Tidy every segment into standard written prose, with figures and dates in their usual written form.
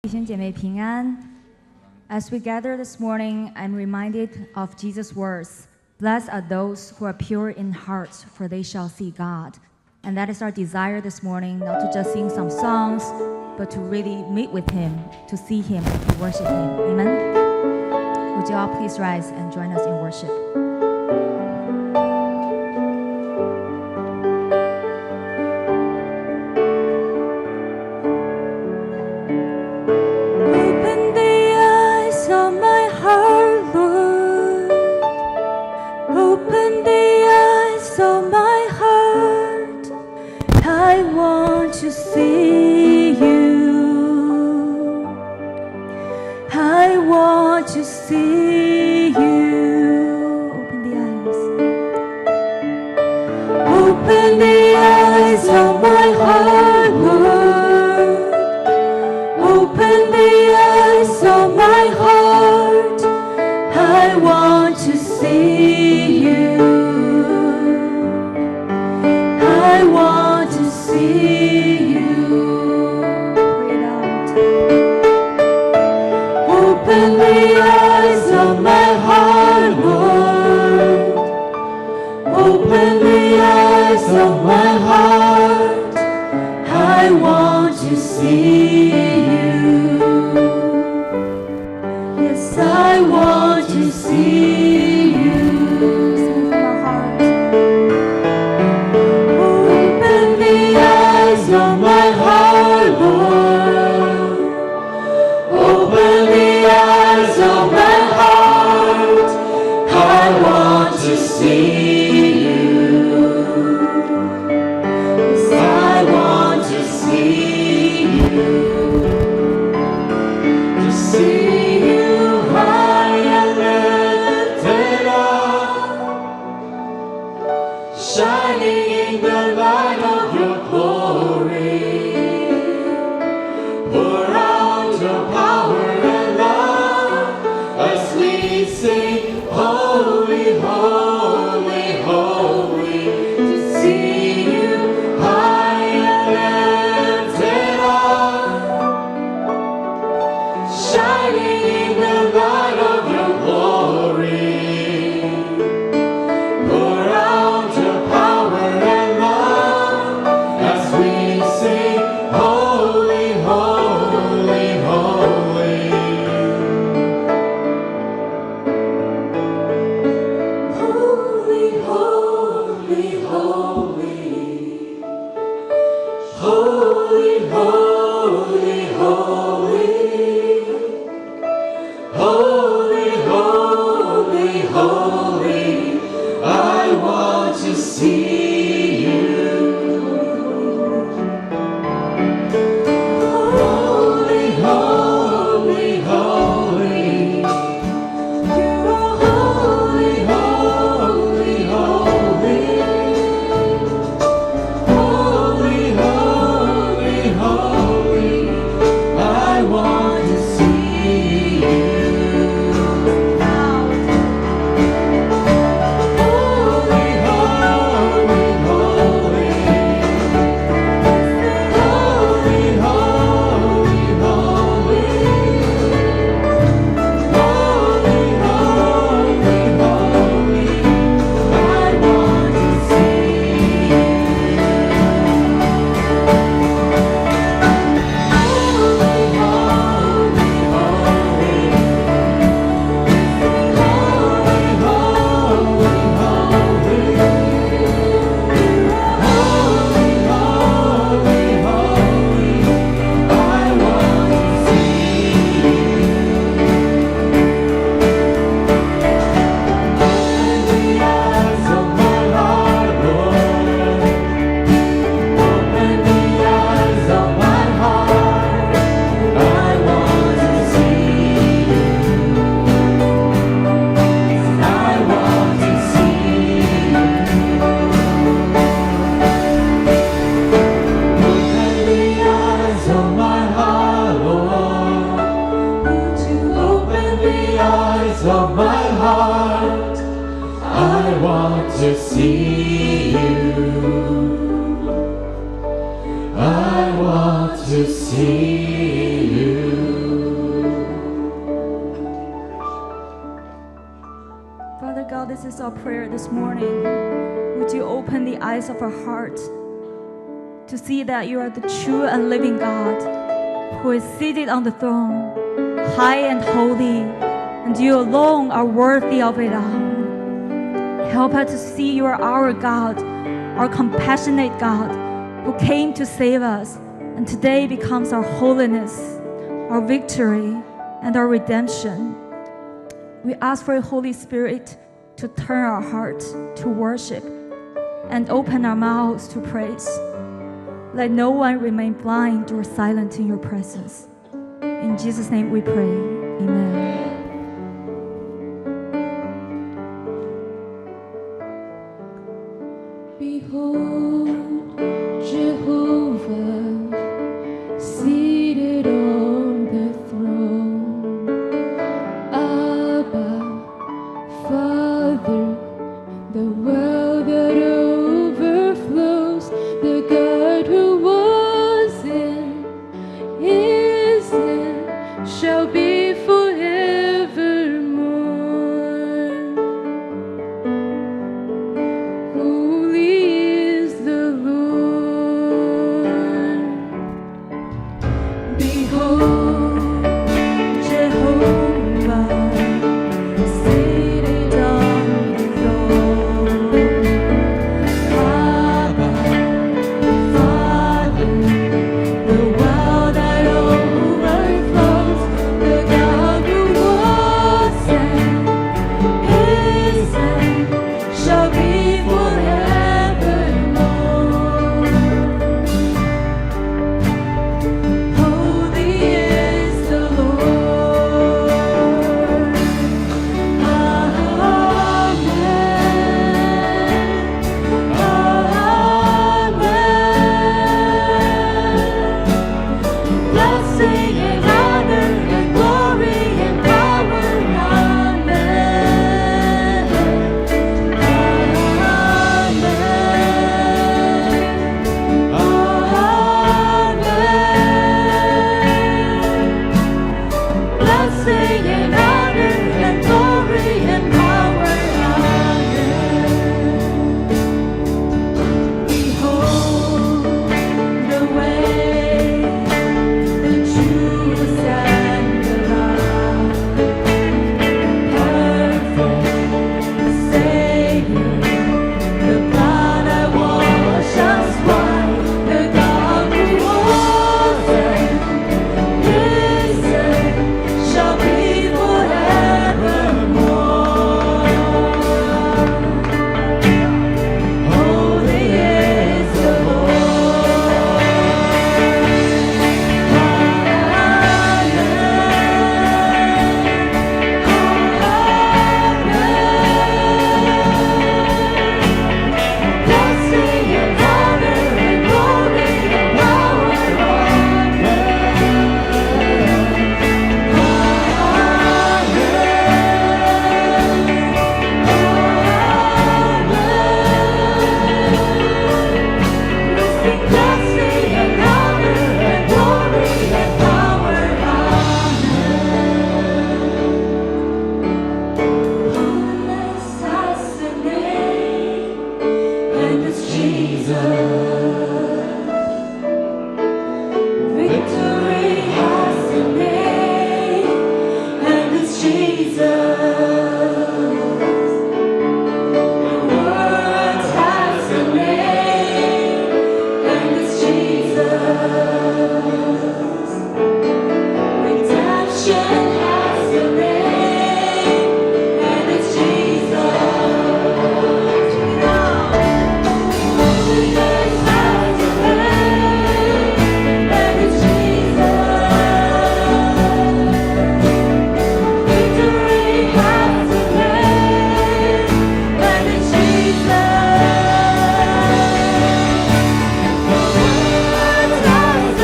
弟兄姐妹平安。As we gather this morning, I'm reminded of Jesus' words. Blessed are those who are pure in heart, for they shall see God. And that is our desire this morning, not to just sing some songs, but to really meet with Him, to see Him, to worship Him. Amen? Would you all please rise and join us in worship? to see you. I want to see you. is our prayer this morning. Would you open the eyes of our heart to see that you are the true and living God who is seated on the throne, high and holy, and you alone are worthy of it all. Help us to see you are our God, our compassionate God, who came to save us, and today becomes our holiness, our victory, and our redemption. We ask for the Holy Spirit to turn our hearts to worship and open our mouths to praise. Let no one remain blind or silent in your presence. In Jesus' name we pray. Amen. Behold, Jehovah, seated on the throne. Abba, Father, the well that overflows, the God who was and is and shall be forevermore. Holy is the Lord. Behold, Jehovah, seated on the throne. Abba, Father, the well that overflows, the God who was and is and shall be forevermore. Holy is the Lord. Amen. Amen. Blessing and honor and glory and power. Amen. Amen. Blessing and honor and glory and power. Amen. Behold the way, the truth and the life. Perfect Savior, the blood that washes us white, the God who was and is and shall be forevermore. Holy is the Lord. Blessing and honor and glory and power. Blessing and honor and glory and power. Holiness has a name, and it's Jesus. Victory has a name, and it's Jesus. The word has a name, and it's Jesus. Redemption has a name, and it's Jesus. Holiness has a name, and it's Jesus. Victory has a name, and it's Jesus. The word has a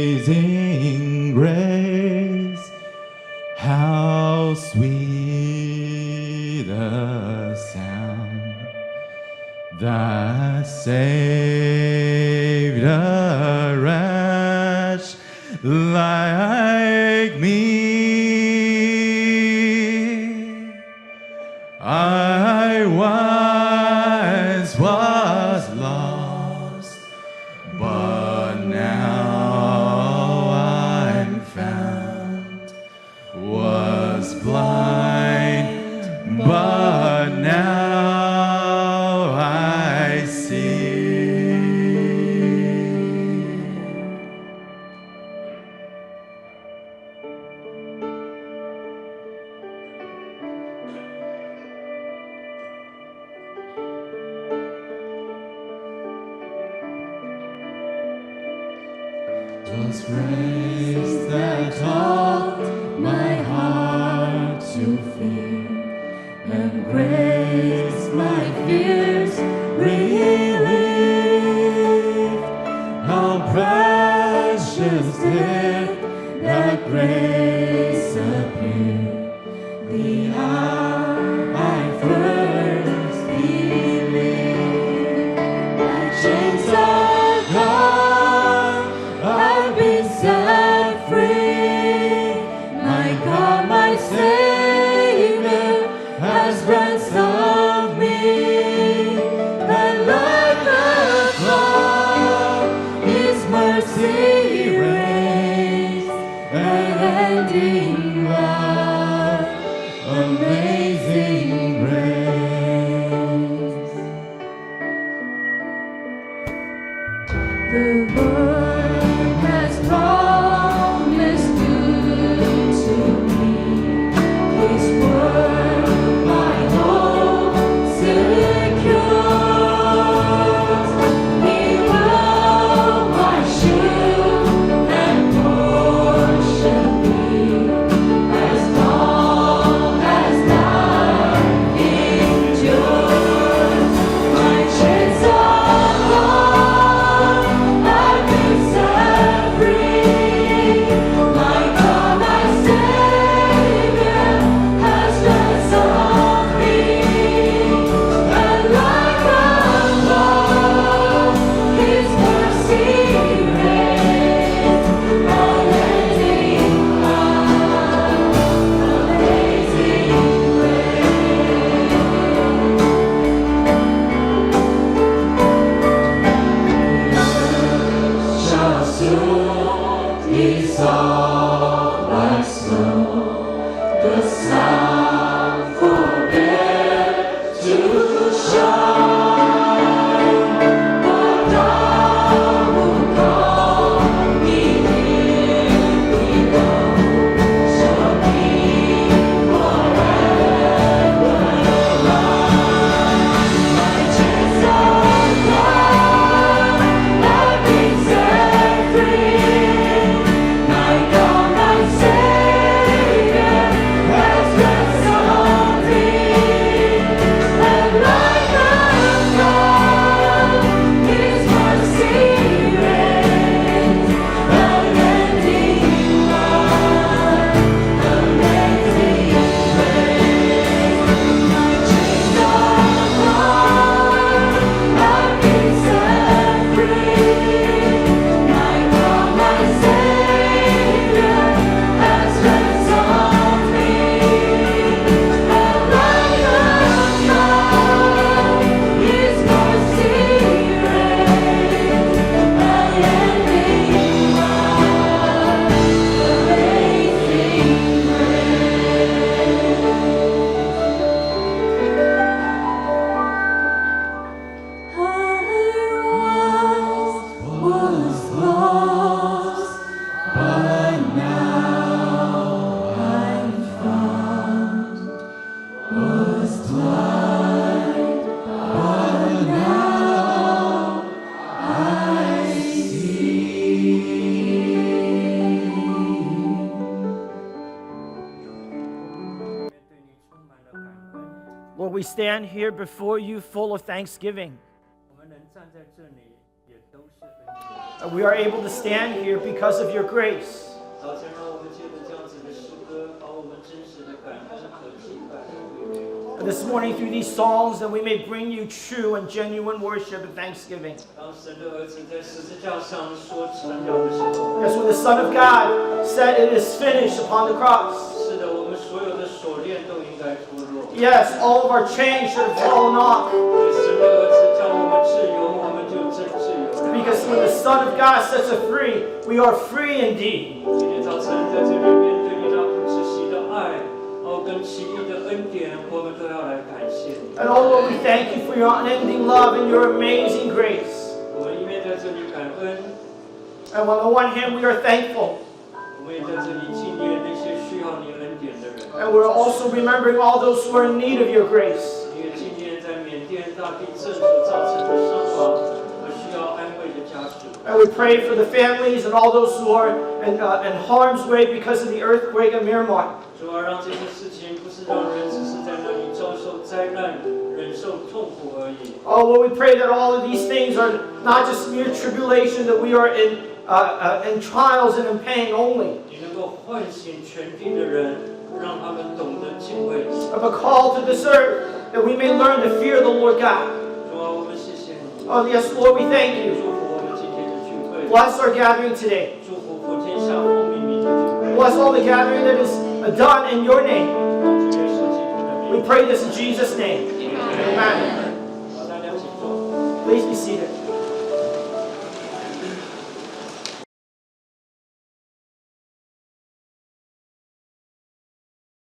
Amazing grace, how sweet the sound that saved a wretch like me. I once was lost, but now I'm found. Was blind, but now I see. Was grace that taught my heart to fear, and grace my fears relieved. How precious did that grace appear, the hour I first believed. My chains are gone, I've been set free. My God, my Savior, has ransomed me. And like a flood, His mercy raised, unending love, amazing grace. The Lord has promised good to me. His word my hope secures. He will my shield and portion be, as long as life endures. My chains are gone, I've been set free. My God, my Savior, has ransomed me. And like a flood, His mercy raised, unending love, amazing grace. Shall soon dissolve like snow, the sun forbear to shine. But thou who call me near below shall be forever mine. My chains are gone, I've been set free. My God, my Savior, has ransomed Lord, we stand here before you full of thanksgiving. 我们能站在这里，也都是恩典。 And we are able to stand here because of your grace. 早晨让我们借着这样子的诗歌，把我们真实的感恩和敬拜归给你。 And this morning through these songs that we may bring you true and genuine worship and thanksgiving. 当神的儿子在十字架上说成了的时候， Yes, when the Son of God said it is finished upon the cross. 是的，我们所有的锁链都应该脱落。 Yes, all of our chains should have fallen off. 神的儿子叫我们自由，我们就真自由了。 Because when the Son of God sets us free, we are free indeed. 今天早晨在这里面对你那不止息的爱，跟奇异的恩典，我们都要来感谢你。 And oh Lord, we thank you for your unending love and your amazing grace. 我们一面在这里感恩， And on the one hand, we are thankful. 我们也在这里纪念那些需要你恩典的人。 And we're also remembering all those who are in need of your grace. 也纪念在缅甸大地震所造成的伤亡和需要安慰的家属。 And we pray for the families and all those who are in harm's way because of the earthquake in Myanmar. 主啊，让这些事情不是让人只是在那里遭受灾难、忍受痛苦而已。 Oh Lord, we pray that all of these things are not just mere tribulation, that we are in trials and in pain only. 你能够唤醒全地的人，让他们懂得敬畏。 Of a call to this earth, that we may learn to fear the Lord God. 主啊，我们谢谢你。 Oh yes, Lord, we thank 祝 you. 福我们今天的聚会， Bless our gathering today. 祝福普天下奉命名的聚会。 Bless all the gathering that is done in your name. 奉主耶稣基督的 We 名， pray this in Jesus' name. Amen. 大家请坐。 Please be seated.